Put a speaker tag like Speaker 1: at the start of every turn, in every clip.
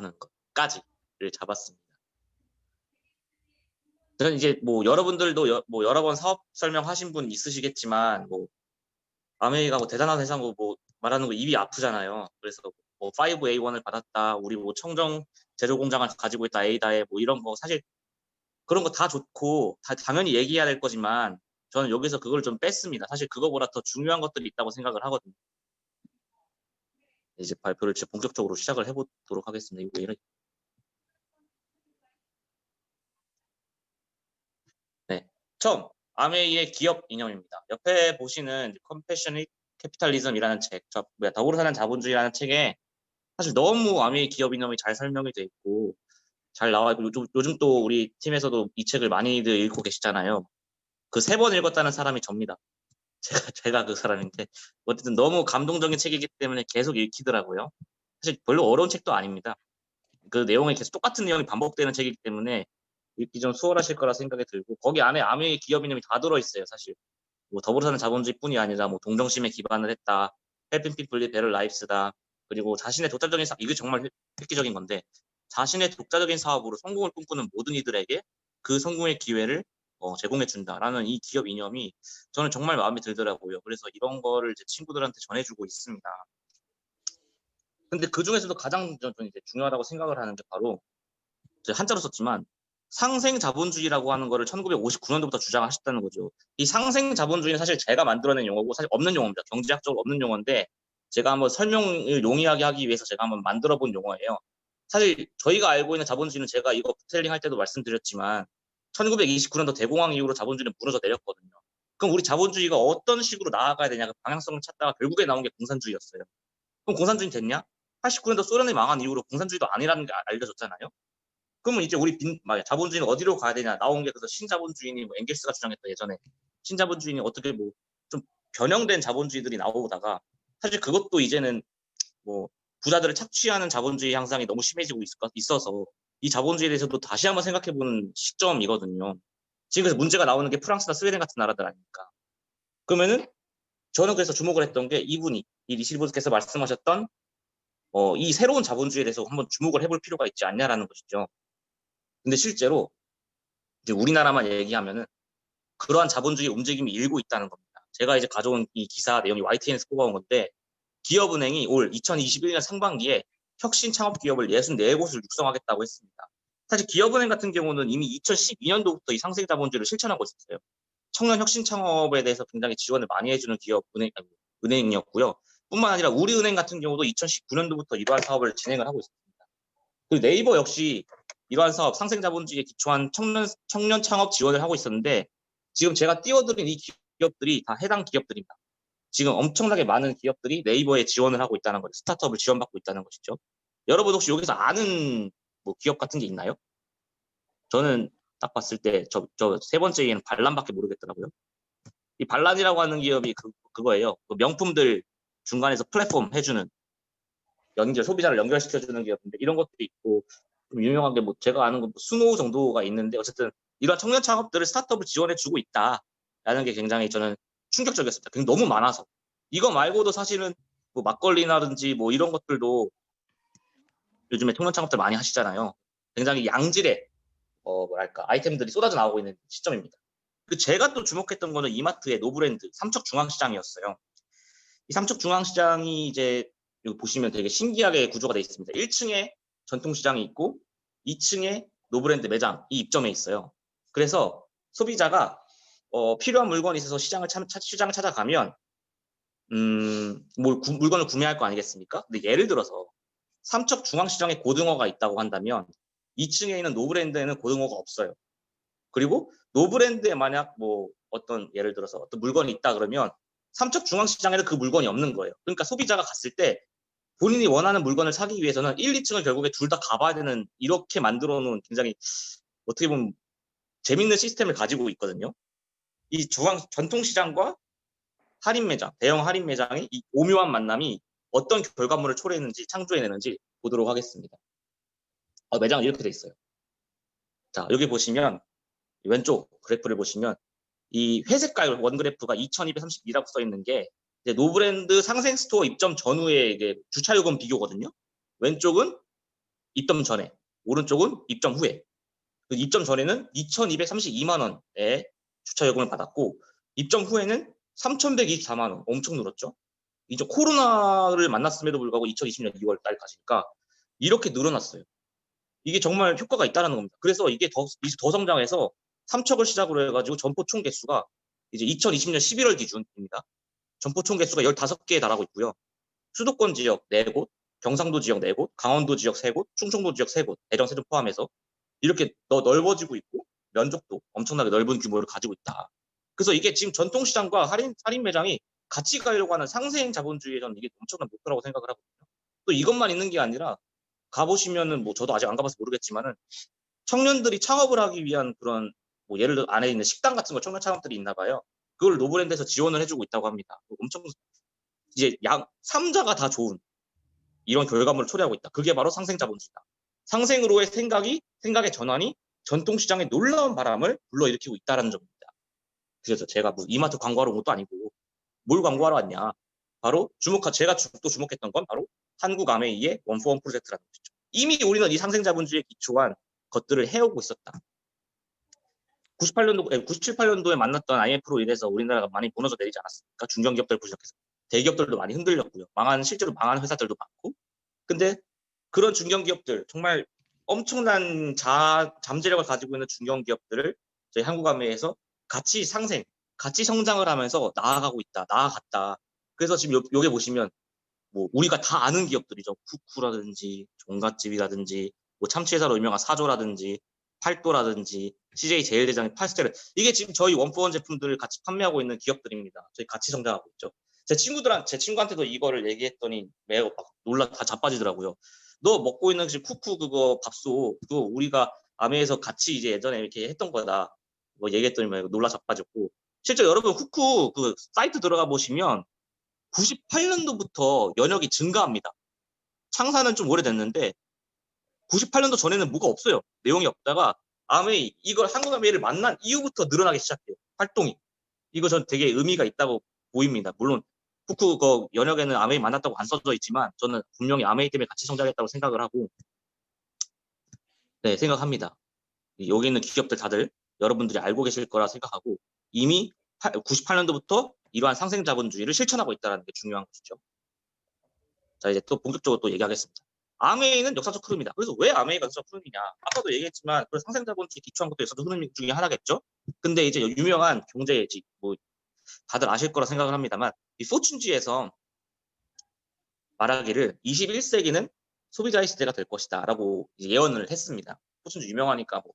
Speaker 1: 하는 것까지를 잡았습니다. 저는 이제 뭐 여러분들도 뭐 여러 번 사업 설명하신 분 있으시겠지만 뭐 아메이가 뭐 대단한 회사고 뭐 말하는 거 입이 아프잖아요. 그래서 뭐 5A1을 받았다, 우리 뭐 청정 제조 공장을 가지고 있다, A다에 뭐 이런 거 사실 그런 거 다 좋고 다 당연히 얘기해야 될 거지만 저는 여기서 그걸 좀 뺐습니다. 사실 그거보다 더 중요한 것들이 있다고 생각을 하거든요. 이제 발표를 진짜 본격적으로 시작을 해보도록 하겠습니다. 이거 이런. 네, 처음 아메이의 기업 이념입니다. 옆에 보시는 컴패셔닛 캐피탈리즘이라는 책, 더불어 사는 자본주의라는 책에 사실 너무 아메이 기업 이념이 잘 설명이 돼 있고 잘 나와 있고 요즘 또 우리 팀에서도 이 책을 많이들 읽고 계시잖아요. 그 3번 읽었다는 사람이 접니다. 제가 그 사람인데 어쨌든 너무 감동적인 책이기 때문에 계속 읽히더라고요. 사실 별로 어려운 책도 아닙니다. 그 내용이 계속 똑같은 내용이 반복되는 책이기 때문에 읽기 좀 수월하실 거라 생각이 들고 거기 안에 아메이 기업 이념이 다 들어있어요. 사실 뭐 더불어 사는 자본주의뿐이 아니라 뭐 동정심에 기반을 했다, 헬핑 피플리 베럴 라이프스다, 그리고 자신의 독자적인 사업, 이게 정말 획기적인 건데 자신의 독자적인 사업으로 성공을 꿈꾸는 모든 이들에게 그 성공의 기회를 제공해 준다라는 이 기업 이념이 저는 정말 마음에 들더라고요. 그래서 이런 거를 제 친구들한테 전해주고 있습니다. 근데 그 중에서도 가장 저는 이제 중요하다고 생각을 하는 게 바로 제가 한자로 썼지만 상생 자본주의라고 하는 거를 1959년도부터 주장하셨다는 거죠. 이 상생 자본주의는 사실 제가 만들어낸 용어고 사실 없는 용어입니다. 경제학적으로 없는 용어인데 제가 한번 설명을 용이하게 하기 위해서 제가 한번 만들어 본 용어예요. 사실 저희가 알고 있는 자본주의는 제가 이거 부텔링 할 때도 말씀드렸지만 1929년도 대공황 이후로 자본주의는 무너져 내렸거든요. 그럼 우리 자본주의가 어떤 식으로 나아가야 되냐 그 방향성을 찾다가 결국에 나온 게 공산주의였어요. 그럼 공산주의 됐냐? 89년도 소련이 망한 이후로 공산주의도 아니라는 게 알려졌잖아요. 그러면 이제 우리 자본주의는 어디로 가야 되냐 나온 게 그래서 신자본주의니 뭐 엥겔스가 주장했던 예전에 신자본주의니 어떻게 뭐 좀 변형된 자본주의들이 나오다가 사실 그것도 이제는 뭐 부자들을 착취하는 자본주의 향상이 너무 심해지고 있어서 이 자본주의에 대해서도 다시 한번 생각해보는 시점이거든요. 지금 그래서 문제가 나오는 게 프랑스나 스웨덴 같은 나라들 아닙니까? 그러면은 저는 그래서 주목을 했던 게 이분이 이 리시르보드께서 말씀하셨던 이 새로운 자본주의에 대해서 한번 주목을 해볼 필요가 있지 않냐라는 것이죠. 근데 실제로 이제 우리나라만 얘기하면은 그러한 자본주의 움직임이 일고 있다는 겁니다. 제가 이제 가져온 이 기사 내용이 YTN에서 뽑아온 건데 기업은행이 올 2021년 상반기에 혁신 창업 기업을 64곳을 육성하겠다고 했습니다. 사실 기업은행 같은 경우는 이미 2012년도부터 이 상생 자본주의를 실천하고 있었어요. 청년 혁신 창업에 대해서 굉장히 지원을 많이 해주는 은행이었고요. 뿐만 아니라 우리은행 같은 경우도 2019년도부터 이러한 사업을 진행을 하고 있습니다. 그리고 네이버 역시 이러한 사업, 상생 자본주의에 기초한 청년 창업 지원을 하고 있었는데 지금 제가 띄워드린 이 기업들이 다 해당 기업들입니다. 지금 엄청나게 많은 기업들이 네이버에 지원을 하고 있다는 거죠. 스타트업을 지원받고 있다는 것이죠. 여러분 혹시 여기서 아는 뭐 기업 같은 게 있나요? 저는 딱 봤을 때 저 세 번째에는 반란밖에 모르겠더라고요. 이 반란이라고 하는 기업이 그거예요. 그 명품들 중간에서 플랫폼 해주는 소비자를 연결시켜주는 기업인데 이런 것도 있고 좀 유명한 게 뭐 제가 아는 건 스노우 정도가 있는데 어쨌든 이런 청년 창업들을 스타트업을 지원해주고 있다라는 게 굉장히 저는 충격적이었습니다. 너무 많아서 이거 말고도 사실은 뭐 막걸리라든지 뭐 이런 것들도 요즘에 청년 창업들 많이 하시잖아요. 굉장히 양질의 뭐랄까 아이템들이 쏟아져 나오고 있는 시점입니다. 제가 또 주목했던 거는 이마트의 노브랜드 삼척중앙시장이었어요. 이 삼척중앙시장이 이제 여기 보시면 되게 신기하게 구조가 되어 있습니다. 1층에 전통시장이 있고 2층에 노브랜드 매장이 입점해 있어요. 그래서 소비자가 필요한 물건이 있어서 시장을 찾아가면 물건을 구매할 거 아니겠습니까? 근데 예를 들어서 삼척중앙시장에 고등어가 있다고 한다면 2층에 있는 노브랜드에는 고등어가 없어요. 그리고 노브랜드에 만약 뭐 예를 들어서 어떤 물건이 있다 그러면 삼척중앙시장에는 그 물건이 없는 거예요. 그러니까 소비자가 갔을 때 본인이 원하는 물건을 사기 위해서는 1, 2층을 결국에 둘 다 가봐야 되는 이렇게 만들어 놓은 굉장히 어떻게 보면 재밌는 시스템을 가지고 있거든요. 이 전통시장과 할인 매장, 대형 할인 매장의 이 오묘한 만남이 어떤 결과물을 초래했는지 창조해내는지 보도록 하겠습니다. 매장은 이렇게 돼 있어요. 자, 여기 보시면 왼쪽 그래프를 보시면 이 회색깔 원그래프가 2232라고 써 있는 게 이제 노브랜드 상생 스토어 입점 전후의 이게 주차요금 비교거든요. 왼쪽은 입점 전에, 오른쪽은 입점 후에. 그 입점 전에는 2,232만 원의 주차요금을 받았고 입점 후에는 3,124만 원, 엄청 늘었죠. 이제 코로나를 만났음에도 불구하고 2020년 2월 달까지니까 이렇게 늘어났어요. 이게 정말 효과가 있다는 겁니다. 그래서 이게 더 성장해서 3척을 시작으로 해가지고 점포 총 개수가 이제 2020년 11월 기준입니다. 점포 총 개수가 15개에 달하고 있고요. 수도권 지역 4곳, 경상도 지역 4곳, 강원도 지역 3곳, 충청도 지역 3곳, 대전, 세종 포함해서 이렇게 넓어지고 있고 면적도 엄청나게 넓은 규모를 가지고 있다. 그래서 이게 지금 전통시장과 할인 매장이 같이 가려고 하는 상생 자본주의에 저는 이게 엄청난 목표라고 생각을 하거든요. 또 이것만 있는 게 아니라 가보시면은 뭐 저도 아직 안 가봐서 모르겠지만은 청년들이 창업을 하기 위한 그런 뭐 예를 들어 안에 있는 식당 같은 거 청년 창업들이 있나 봐요. 그걸 노브랜드에서 지원을 해주고 있다고 합니다. 엄청 이제 삼자가 다 좋은 이런 결과물을 초래하고 있다. 그게 바로 상생 자본주의다. 상생으로의 생각의 전환이 전통시장에 놀라운 바람을 불러일으키고 있다는 점입니다. 그래서 제가 뭐 이마트 광고하러 온 것도 아니고 뭘 광고하러 왔냐. 바로 제가 또 주목했던 건 바로 한국아메이의 원포원 프로젝트라는 것이죠. 이미 우리는 이 상생자본주의에 기초한 것들을 해오고 있었다. 97, 8년도에 만났던 IMF로 인해서 우리나라가 많이 무너져 내리지 않았습니까? 중견기업들부터 시작해서 대기업들도 많이 흔들렸고요. 실제로 망한 회사들도 많고. 근데 그런 중견기업들, 정말 엄청난 잠재력을 가지고 있는 중견기업들을 저희 한국아메이에서 같이 성장을 하면서 나아갔다. 그래서 지금 여기 보시면 뭐 우리가 다 아는 기업들이죠. 쿠쿠라든지 종갓집이라든지 뭐 참치회사로 유명한 사조라든지 팔도라든지 CJ 제일대장의 팔스텔, 이게 지금 저희 원포원 제품들을 같이 판매하고 있는 기업들입니다. 저희 같이 성장하고 있죠. 제 친구한테도 이거를 얘기했더니 매우 막 다 자빠지더라고요. 너 먹고 있는 지금 쿠쿠 그거 밥솥 그거 우리가 아메에서 같이 이제 예전에 이렇게 했던 거다. 뭐 얘기했더니 막 놀라 자빠졌고, 실제 여러분 쿠쿠 그 사이트 들어가 보시면 98년도부터 연역이 증가합니다. 창사는 좀 오래됐는데 98년도 전에는 뭐가 없어요. 내용이 없다가 한국 아메이를 만난 이후부터 늘어나기 시작해요. 활동이. 이거 전 되게 의미가 있다고 보입니다. 물론 후쿠 그 연역에는 아메이 만났다고 안 써져 있지만 저는 분명히 아메이 때문에 같이 성장했다고 생각을 하고, 네, 생각합니다. 여기 있는 기업들 다들 여러분들이 알고 계실 거라 생각하고 이미 98년도부터 이러한 상생 자본주의를 실천하고 있다는 게 중요한 것이죠. 자, 이제 또 본격적으로 또 얘기하겠습니다. 아메이는 역사적 흐름이다. 그래서 왜 아메이가 역사적 흐름이냐? 아까도 얘기했지만 그 상생 자본주의 기초한 것도 역사적 흐름 중에 하나겠죠. 근데 이제 유명한 경제지 뭐 다들 아실 거라 생각을 합니다만 이 포춘지에서 말하기를 21세기는 소비자의 시대가 될 것이다라고 예언을 했습니다. 포춘지 유명하니까 뭐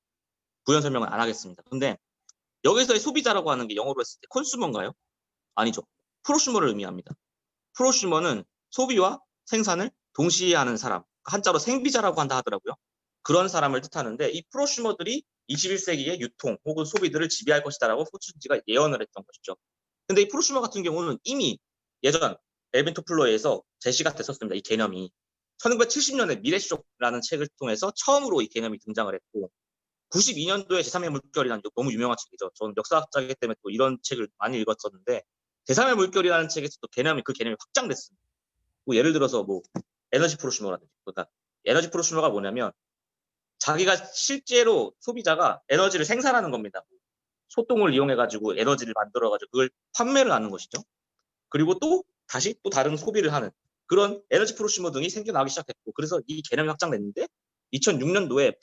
Speaker 1: 부연 설명은 안 하겠습니다. 근데 여기서의 소비자라고 하는 게 영어로 했을 때 컨슈머인가요? 아니죠. 프로슈머를 의미합니다. 프로슈머는 소비와 생산을 동시에 하는 사람, 한자로 생비자라고 한다 하더라고요. 그런 사람을 뜻하는데 이 프로슈머들이 21세기의 유통 혹은 소비들을 지배할 것이다라고 포춘지가 예언을 했던 것이죠. 근데 이 프로슈머 같은 경우는 이미 예전 엘빈 토플러에서 제시가 됐었습니다. 이 개념이 1970년에 미래시족라는 책을 통해서 처음으로 이 개념이 등장을 했고 92년도에 제3의 물결이라는 너무 유명한 책이죠. 저는 역사학자이기 때문에 또 이런 책을 많이 읽었었는데 제3의 물결이라는 책에서 또 그 개념이 확장됐습니다. 뭐 예를 들어서 뭐 에너지 프로슈머라든지, 그러니까 에너지 프로슈머가 뭐냐면 자기가 실제로 소비자가 에너지를 생산하는 겁니다. 소똥을 이용해가지고 에너지를 만들어가지고 그걸 판매를 하는 것이죠. 그리고 또 다시 또 다른 소비를 하는 그런 에너지 프로슈머 등이 생겨나기 시작했고, 그래서 이 개념이 확장됐는데 2006년도에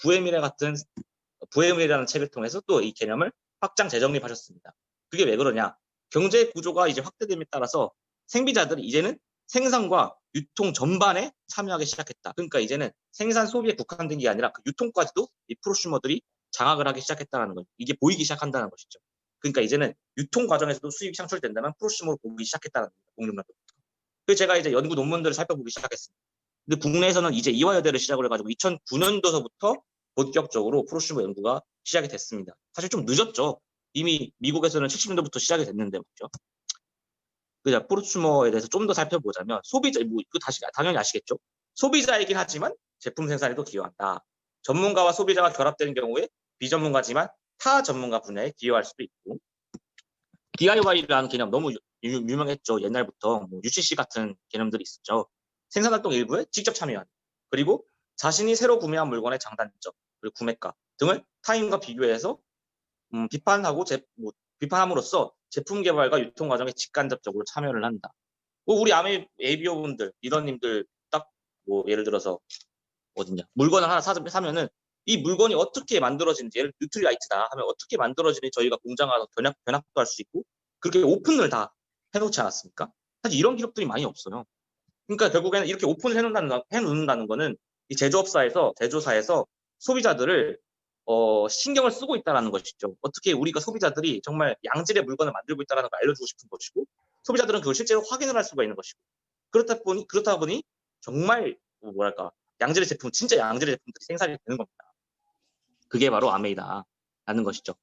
Speaker 1: 부에밀이라는 책을 통해서 또 이 개념을 확장 재정립하셨습니다. 그게 왜 그러냐? 경제 구조가 이제 확대됨에 따라서 생비자들이 이제는 생산과 유통 전반에 참여하기 시작했다. 그러니까 이제는 생산 소비에 국한된 게 아니라 그 유통까지도 이 프로슈머들이 장악을 하기 시작했다는 거죠. 이게 보이기 시작한다는 것이죠. 그러니까 이제는 유통 과정에서도 수익이 창출된다면 프로슈머를 보기 시작했다는 겁니다. 공룡란도. 그래서 제가 이제 연구 논문들을 살펴보기 시작했습니다. 근데 국내에서는 이제 이화여대를 시작을 해가지고 2009년도서부터 본격적으로 프로슈머 연구가 시작이 됐습니다. 사실 좀 늦었죠. 이미 미국에서는 70년대부터 시작이 됐는데 말이죠. 그냥 프로슈머에 대해서 좀 더 살펴보자면 소비자, 뭐 이거 다시 당연히 아시겠죠. 소비자이긴 하지만 제품 생산에도 기여한다. 전문가와 소비자가 결합되는 경우에 비전문가지만 타 전문가 분야에 기여할 수도 있고, DIY라는 개념 너무 유명했죠. 옛날부터 뭐 UCC 같은 개념들이 있었죠. 생산활동 일부에 직접 참여하는, 그리고 자신이 새로 구매한 물건의 장단점, 그리고 구매가 등을 타인과 비교해서 비판함으로써 제품 개발과 유통 과정에 직간접적으로 참여를 한다. 뭐 우리 아메 ABO 분들, 리더님들 딱 뭐 예를 들어서 어딨냐 물건을 하나 사면은 이 물건이 어떻게 만들어지는지, 예를 뉴트리라이트다 하면 어떻게 만들어지는지 저희가 공장 가서 견학도 할 수 있고 그렇게 오픈을 다 해놓지 않았습니까? 사실 이런 기록들이 많이 없어요. 그러니까 결국에는 이렇게 오픈을 해놓는다는 거는 이 제조사에서 소비자들을 신경을 쓰고 있다는 것이죠. 어떻게 우리가 소비자들이 정말 양질의 물건을 만들고 있다는 걸 알려주고 싶은 것이고, 소비자들은 그걸 실제로 확인을 할 수가 있는 것이고, 그렇다 보니 정말 뭐랄까 양질의 제품, 진짜 양질의 제품들이 생산이 되는 겁니다. 그게 바로 아메이다라는 것이죠.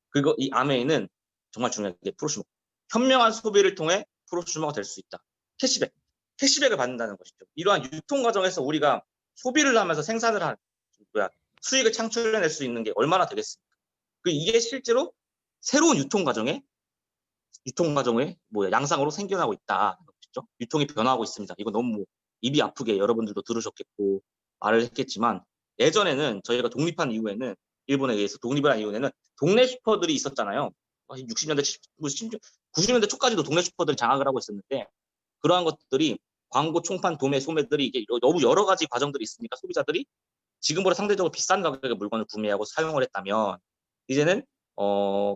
Speaker 1: 그리고 이 아메이는 정말 중요한 게 프로슈머. 현명한 소비를 통해 프로슈머가 될 수 있다. 캐시백을 받는다는 것이죠. 이러한 유통 과정에서 우리가 소비를 하면서 수익을 창출해낼 수 있는 게 얼마나 되겠습니까? 이게 실제로 새로운 유통 과정의 양상으로 생겨나고 있다. 그렇죠? 유통이 변화하고 있습니다. 이거 너무 입이 아프게 여러분들도 들으셨겠고 말을 했겠지만, 예전에는 저희가 일본에 의해서 독립을 한 이후에는 동네 슈퍼들이 있었잖아요. 60년대, 90년대 초까지도 동네 슈퍼들이 장악을 하고 있었는데, 그러한 것들이 광고, 총판, 도매, 소매들이 이게 너무 여러 가지 과정들이 있으니까 소비자들이 지금보다 상대적으로 비싼 가격의 물건을 구매하고 사용을 했다면, 이제는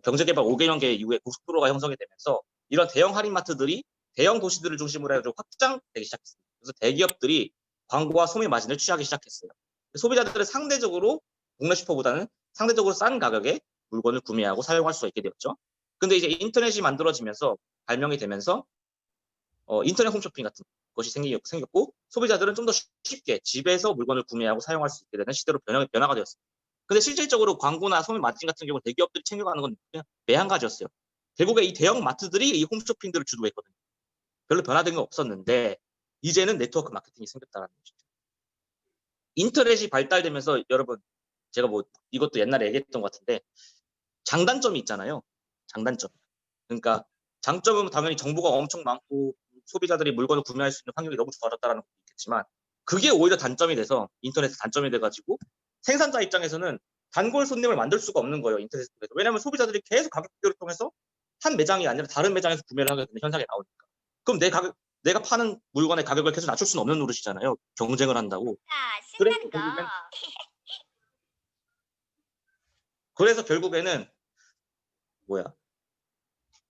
Speaker 1: 경제개발 5개년계 이후에 고속도로가 형성이 되면서 이런 대형 할인마트들이 대형 도시들을 중심으로 해서 확장되기 시작했습니다. 그래서 대기업들이 광고와 소매 마진을 취하기 시작했어요. 소비자들은 상대적으로 동네 슈퍼보다는 상대적으로 싼 가격에 물건을 구매하고 사용할 수가 있게 되었죠. 근데 이제 인터넷이 발명이 되면서 인터넷 홈쇼핑 같은 것이 생겼고, 소비자들은 좀 더 쉽게 집에서 물건을 구매하고 사용할 수 있게 되는 시대로 변화가 되었습니다. 근데 실질적으로 광고나 소매 마진 같은 경우 대기업들이 챙겨가는 건 그냥 매한가지였어요. 결국에 이 대형 마트들이 이 홈쇼핑들을 주도했거든요. 별로 변화된 건 없었는데 이제는 네트워크 마케팅이 생겼다는 것이죠. 인터넷이 발달되면서 여러분, 제가 이것도 옛날에 얘기했던 것 같은데, 장단점이 있잖아요. 장단점. 그러니까 장점은 당연히 정보가 엄청 많고 소비자들이 물건을 구매할 수 있는 환경이 너무 좋아졌다는 것도 있겠지만, 그게 오히려 단점이 돼서 인터넷 단점이 돼가지고 생산자 입장에서는 단골 손님을 만들 수가 없는 거예요. 인터넷에서. 왜냐하면 소비자들이 계속 가격 비교를 통해서 한 매장이 아니라 다른 매장에서 구매를 하게 되는 현상이 나오니까. 그럼 내가 파는 물건의 가격을 계속 낮출 수는 없는 노릇이잖아요. 경쟁을 한다고. 그래서 결국에는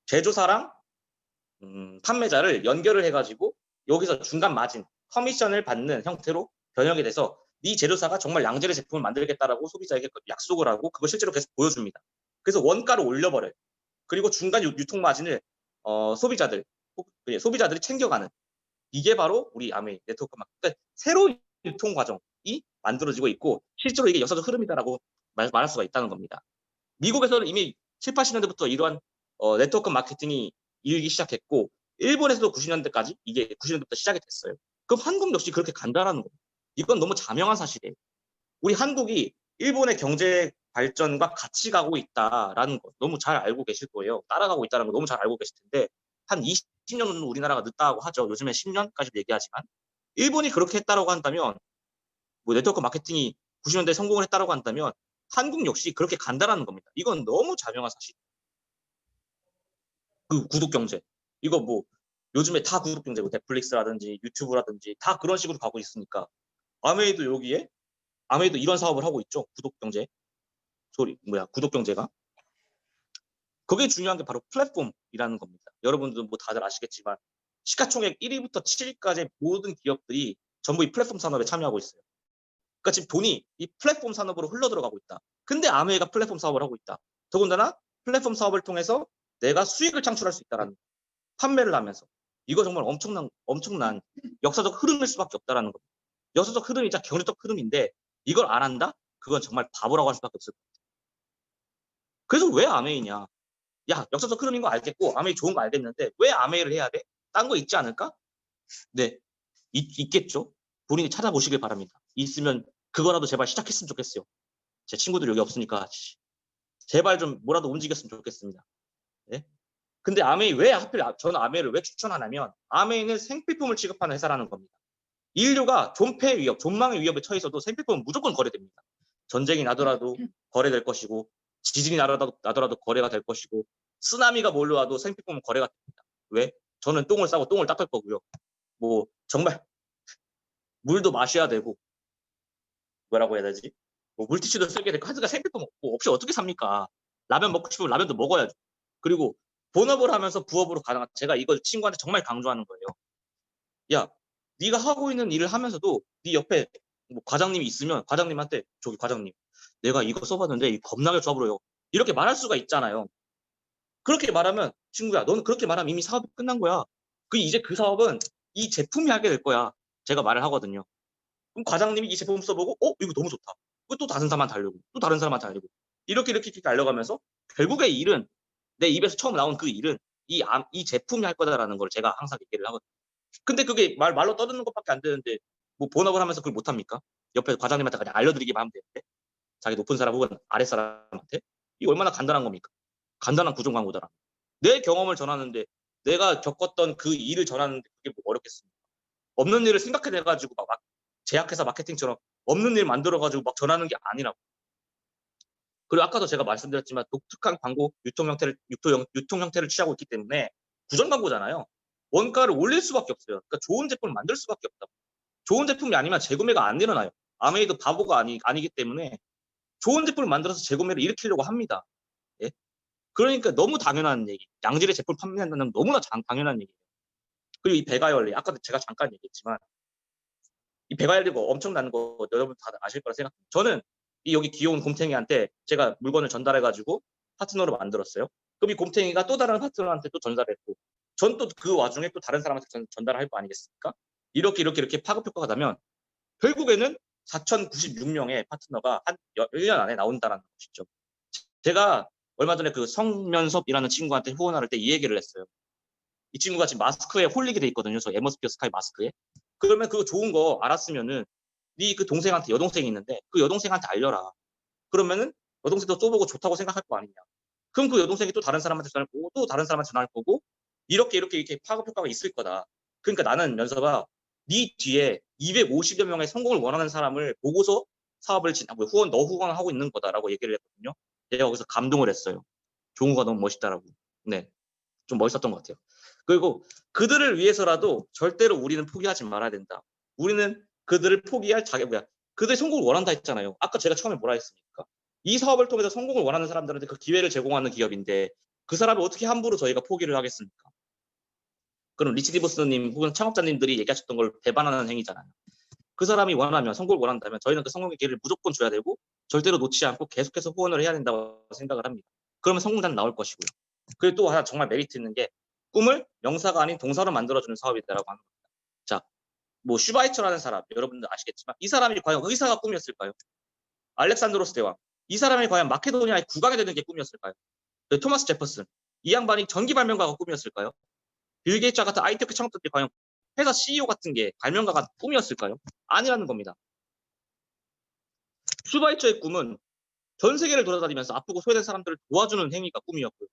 Speaker 1: 제조사랑 판매자를 연결을 해가지고 여기서 중간 마진, 커미션을 받는 형태로 변형이 돼서 이 제조사가 정말 양질의 제품을 만들겠다라고 소비자에게 약속을 하고 그걸 실제로 계속 보여줍니다. 그래서 원가를 올려버려요. 그리고 중간 유통 마진을 소비자들이 챙겨가는, 이게 바로 우리 아메이 네트워크 마케팅, 그러니까 새로운 유통 과정이 만들어지고 있고 실제로 이게 역사적 흐름이다라고 말할 수가 있다는 겁니다. 미국에서는 이미 7, 80년대부터 이러한 네트워크 마케팅이 일기 시작했고, 일본에서도 90년대부터 시작이 됐어요. 그럼 한국 역시 그렇게 간다라는 겁니다. 이건 너무 자명한 사실이에요. 우리 한국이 일본의 경제 발전과 같이 가고 있다라는 거 너무 잘 알고 계실 거예요. 따라가고 있다는 거 너무 잘 알고 계실 텐데, 한 20년은 우리나라가 늦다고 하죠. 요즘에 10년까지도 얘기하지만, 일본이 그렇게 했다라고 한다면, 네트워크 마케팅이 90년대에 성공을 했다라고 한다면 한국 역시 그렇게 간다라는 겁니다. 이건 너무 자명한 사실. 그 구독 경제. 이거 요즘에 다 구독 경제고, 넷플릭스라든지 유튜브라든지 다 그런 식으로 가고 있으니까 아메이도 이런 사업을 하고 있죠. 구독 경제. 구독 경제가. 그게 중요한 게 바로 플랫폼이라는 겁니다. 여러분들 다들 아시겠지만 시가총액 1위부터 7위까지 모든 기업들이 전부 이 플랫폼 산업에 참여하고 있어요. 그러니까 지금 돈이 이 플랫폼 산업으로 흘러들어가고 있다. 근데 아메이가 플랫폼 사업을 하고 있다. 더군다나 플랫폼 사업을 통해서 내가 수익을 창출할 수 있다라는, 판매를 하면서. 이거 정말 엄청난 역사적 흐름일 수밖에 없다라는 겁니다. 역사적 흐름이자 경제적 흐름인데 이걸 안 한다? 그건 정말 바보라고 할 수밖에 없을 겁니다. 그래서 왜 아메이냐? 야, 역사적 흐름인 거 알겠고 아메이 좋은 거 알겠는데 왜 아메이를 해야 돼? 딴 거 있지 않을까? 네, 있겠죠. 본인이 찾아보시길 바랍니다. 있으면 그거라도 제발 시작했으면 좋겠어요. 제 친구들 여기 없으니까 제발 좀 뭐라도 움직였으면 좋겠습니다. 네? 근데 아메이 저는 아메이를 왜 추천하냐면, 아메이는 생필품을 취급하는 회사라는 겁니다. 인류가 존폐 위협, 존망의 위협에 처해서도 생필품은 무조건 거래됩니다. 전쟁이 나더라도 거래될 것이고, 지진이 나더라도 거래가 될 것이고, 쓰나미가 몰려와도 생필품은 거래가 됩니다. 왜? 저는 똥을 싸고 똥을 닦을 거고요. 뭐 정말 물도 마셔야 되고, 뭐라고 해야 되지? 뭐 물티슈도 쓰게 되고, 하여튼 생필품 없이 어떻게 삽니까? 라면 먹고 싶으면 라면도 먹어야죠. 그리고 본업을 하면서 부업으로 가능한, 제가 이걸 친구한테 정말 강조하는 거예요. 야, 네가 하고 있는 일을 하면서도 네 옆에 뭐 과장님이 있으면 과장님한테, 저기 과장님, 내가 이거 써봤는데 이 겁나게 좋아 보여요. 이렇게 말할 수가 있잖아요. 그렇게 말하면, 친구야, 너는 그렇게 말하면 이미 사업이 끝난 거야. 이제 그 사업은 이 제품이 하게 될 거야. 제가 말을 하거든요. 그럼 과장님이 이 제품 써보고, 이거 너무 좋다. 또 다른 사람한테 알려고, 또 다른 사람한테 알려고. 이렇게 알려가면서 결국에 일은, 내 입에서 처음 나온 그 일은 이 제품이 할 거다라는 걸 제가 항상 얘기를 하거든요. 근데 그게 말로 떠드는 것밖에 안 되는데, 뭐 본업을 하면서 그걸 못합니까? 옆에 과장님한테 그냥 알려드리기만 하면 되는데, 자기 높은 사람 혹은 아랫 사람한테. 이게 얼마나 간단한 겁니까? 간단한 구종 광고잖아. 내 경험을 전하는데, 내가 겪었던 그 일을 전하는데 그게 뭐 어렵겠습니까? 없는 일을 생각해내가지고 막 제약회사 마케팅처럼 없는 일 만들어가지고 막 전하는 게 아니라고. 그리고 아까도 제가 말씀드렸지만 독특한 광고 유통 형태를 취하고 있기 때문에 구전 광고잖아요. 원가를 올릴 수밖에 없어요. 그러니까 좋은 제품을 만들 수밖에 없다. 좋은 제품이 아니면 재구매가 안 일어나요. 아메이도 바보가 아니기 때문에 좋은 제품을 만들어서 재구매를 일으키려고 합니다. 예? 그러니까 너무 당연한 얘기. 양질의 제품 판매한다는 너무나 당연한 얘기예요. 그리고 이 배가열리, 아까도 제가 잠깐 얘기했지만 이 배가열리가 엄청난 거 여러분 다들 아실 거라 생각합니다. 저는 이 여기 귀여운 곰탱이한테 제가 물건을 전달해가지고 파트너로 만들었어요. 그럼 이 곰탱이가 또 다른 파트너한테 또 전달했고, 전 또 그 와중에 또 다른 사람한테 전달할 거 아니겠습니까? 이렇게 파급 효과가 나면 결국에는 4,096명의 파트너가 한 1년 안에 나온다는 것이죠. 제가 얼마 전에 그 성면섭이라는 친구한테 후원할 때 이 얘기를 했어요. 이 친구가 지금 마스크에 홀리게 돼 있거든요. 저 에머스피어 스카이 마스크에. 그러면 그거 좋은 거 알았으면은 네 그 동생한테, 여동생이 있는데 그 여동생한테 알려라. 그러면은 여동생도 써보고 좋다고 생각할 거 아니냐. 그럼 그 여동생이 또 다른 사람한테 전할 거고, 또 다른 사람한테 전할 거고, 이렇게 파급 효과가 있을 거다. 그러니까 나는 면서가 네 뒤에 250여 명의 성공을 원하는 사람을 보고서 사업을 후원하고 있는 거다라고 얘기를 했거든요. 제가 거기서 감동을 했어요. 종우가 너무 멋있다라고. 네, 좀 멋있었던 것 같아요. 그리고 그들을 위해서라도 절대로 우리는 포기하지 말아야 된다. 우리는 그들을 포기할 그들이 성공을 원한다 했잖아요. 아까 제가 처음에 뭐라 했습니까? 이 사업을 통해서 성공을 원하는 사람들한테 그 기회를 제공하는 기업인데 그 사람을 어떻게 함부로 저희가 포기를 하겠습니까? 그럼 리치 디보스님 혹은 창업자님들이 얘기하셨던 걸 배반하는 행위잖아요. 그 사람이 원하면, 성공을 원한다면 저희는 그 성공의 기회를 무조건 줘야 되고 절대로 놓지 않고 계속해서 후원을 해야 된다고 생각을 합니다. 그러면 성공자는 나올 것이고요. 그리고 또 하나 정말 메리트 있는 게, 꿈을 명사가 아닌 동사로 만들어주는 사업이다라고 하는 겁니다. 자, 뭐 슈바이처라는 사람 여러분들 아시겠지만 이 사람이 과연 의사가 꿈이었을까요? 알렉산드로스 대왕, 이 사람이 과연 마케도니아의 국왕이 되는 게 꿈이었을까요? 토마스 제퍼슨, 이 양반이 전기 발명가가 꿈이었을까요? 빌 게이츠 같은 IT 창업자들이 과연 회사 CEO 같은 게 발명가가 꿈이었을까요? 아니라는 겁니다. 슈바이처의 꿈은 전 세계를 돌아다니면서 아프고 소외된 사람들을 도와주는 행위가 꿈이었고요.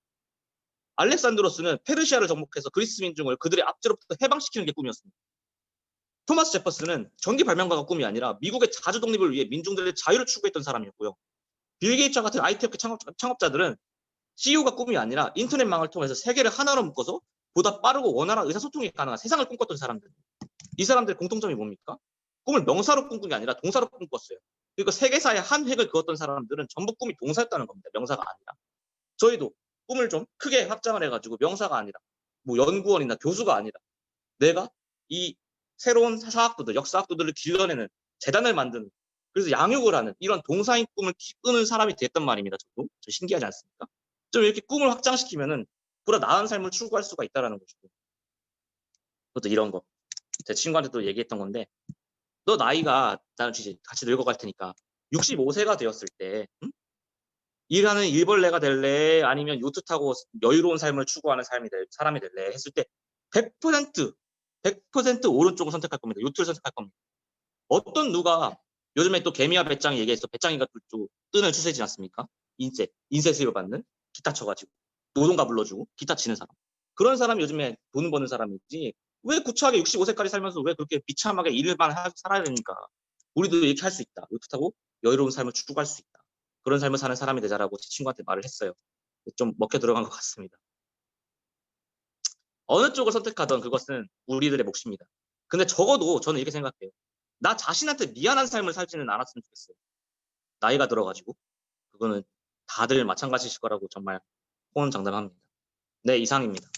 Speaker 1: 알렉산드로스는 페르시아를 정복해서 그리스 민중을 그들의 압제로부터 해방시키는 게 꿈이었습니다. 토마스 제퍼슨은 전기 발명가가 꿈이 아니라 미국의 자주 독립을 위해 민중들의 자유를 추구했던 사람이었고요. 빌 게이츠 같은 IT 업계 창업자들은 CEO가 꿈이 아니라 인터넷망을 통해서 세계를 하나로 묶어서 보다 빠르고 원활한 의사소통이 가능한 세상을 꿈꿨던 사람들. 이 사람들의 공통점이 뭡니까? 꿈을 명사로 꿈꾼 게 아니라 동사로 꿈꿨어요. 그러니까 세계사의 한 획을 그었던 사람들은 전부 꿈이 동사였다는 겁니다. 명사가 아니라. 저희도 꿈을 좀 크게 확장을 해가지고 명사가 아니라 뭐 연구원이나 교수가 아니라 내가 이 새로운 사학도들, 역사학도들을 길러내는 재단을 만드는, 그래서 양육을 하는 이런 동사인 꿈을 꾸는 사람이 됐단 말입니다. 저도. 저 신기하지 않습니까? 좀 이렇게 꿈을 확장시키면은 보다 나은 삶을 추구할 수가 있다는 것이고. 그것도 이런 거. 제 친구한테도 얘기했던 건데, 너 나이가, 나는 같이 늙어갈 테니까 65세가 되었을 때 일하는 일벌레가 될래? 아니면 요트 타고 여유로운 삶을 추구하는 사람이 될래? 했을 때 100% 오른쪽을 선택할 겁니다. 요트를 선택할 겁니다. 어떤 누가 요즘에 또 개미와 배짱이 얘기해서 배짱이가 또 뜨는 추세지 않습니까? 인세 수입을 받는, 기타 쳐가지고 노동가 불러주고 기타 치는 사람. 그런 사람이 요즘에 돈 버는 사람이지 왜 구차하게 65세까지 살면서 왜 그렇게 비참하게 일만 살아야 되니까. 우리도 이렇게 할 수 있다. 그렇다고 여유로운 삶을 추구할 수 있다. 그런 삶을 사는 사람이 되자라고 제 친구한테 말을 했어요. 좀 먹혀 들어간 것 같습니다. 어느 쪽을 선택하든 그것은 우리들의 몫입니다. 근데 적어도 저는 이렇게 생각해요. 나 자신한테 미안한 삶을 살지는 않았으면 좋겠어요. 나이가 들어가지고. 그거는 다들 마찬가지실 거라고 정말 호언장담합니다. 네, 이상입니다.